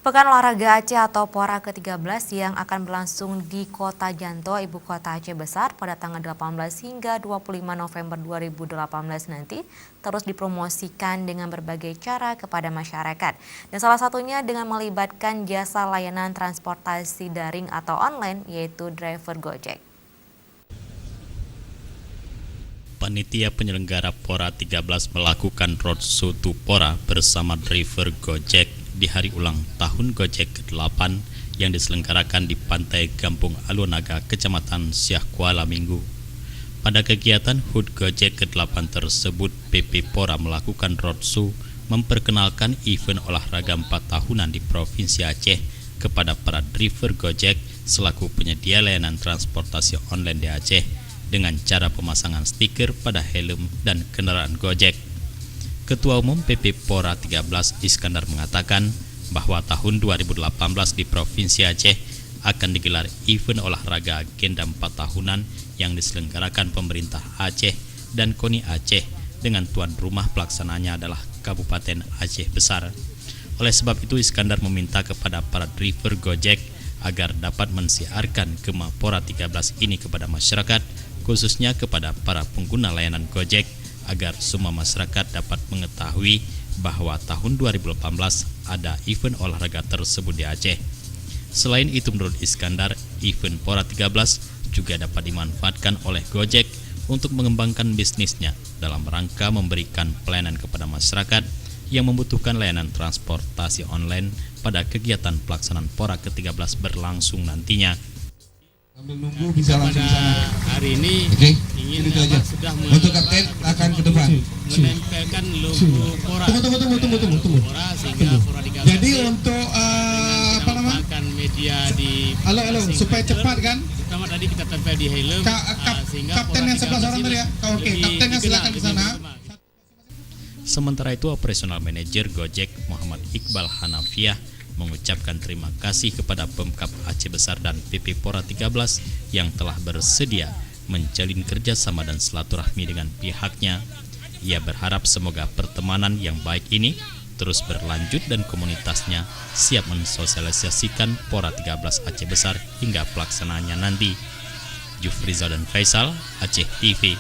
Pekan Olahraga Aceh atau PORA ke-13 yang akan berlangsung di Kota Janto, Ibu Kota Aceh Besar pada tanggal 18 hingga 25 November 2018 nanti terus dipromosikan dengan berbagai cara kepada masyarakat. Dan salah satunya dengan melibatkan jasa layanan transportasi daring atau online yaitu driver Gojek. Panitia penyelenggara PORA 13 melakukan roadshow to PORA bersama driver Gojek di hari ulang tahun Gojek ke-8 yang diselenggarakan di Pantai Gampung Alunaga, Kecamatan Siak Kuala Minggu. Pada kegiatan HUT Gojek ke-8 tersebut, PP PORA melakukan roadshow memperkenalkan event olahraga 4 tahunan di Provinsi Aceh kepada para driver Gojek selaku penyedia layanan transportasi online di Aceh dengan cara pemasangan stiker pada helm dan kendaraan Gojek. Ketua Umum PP PORA 13 Iskandar mengatakan bahwa tahun 2018 di Provinsi Aceh akan digelar event olahraga agenda 4 tahunan yang diselenggarakan pemerintah Aceh dan KONI Aceh dengan tuan rumah pelaksananya adalah Kabupaten Aceh Besar. Oleh sebab itu Iskandar meminta kepada para driver Gojek agar dapat mensiarkan Gema PORA 13 ini kepada masyarakat, khususnya kepada para pengguna layanan Gojek, agar semua masyarakat dapat mengetahui bahwa tahun 2018 ada event olahraga tersebut di Aceh. Selain itu menurut Iskandar, event PORA 13 juga dapat dimanfaatkan oleh Gojek untuk mengembangkan bisnisnya dalam rangka memberikan pelayanan kepada masyarakat yang membutuhkan layanan transportasi online pada kegiatan pelaksanaan PORA ke-13 berlangsung nantinya. Sambil nunggu bisa langsung ke sana. Hari ini ingin sudah untuk kapten akan ke depan. Menempelkan logo PORA. Tunggu. PORA sehingga PORA 13. Jadi untuk apa namanya? Media di Halo supaya cepat kan? Pertama tadi kita tempel di helm sehingga kapten yang sebelah sana tadi ya. Oke, kaptennya silakan ke sana. Sementara itu, Operational Manager Gojek Muhammad Iqbal Hanafiah mengucapkan terima kasih kepada Pemkab Aceh Besar dan PP PORA 13 yang telah bersedia menjalin kerjasama dan silaturahmi dengan pihaknya. Ia berharap semoga pertemanan yang baik ini terus berlanjut dan komunitasnya siap mensosialisasikan PORA 13 Aceh Besar hingga pelaksanaannya nanti. Jufrizal dan Faisal, Aceh TV.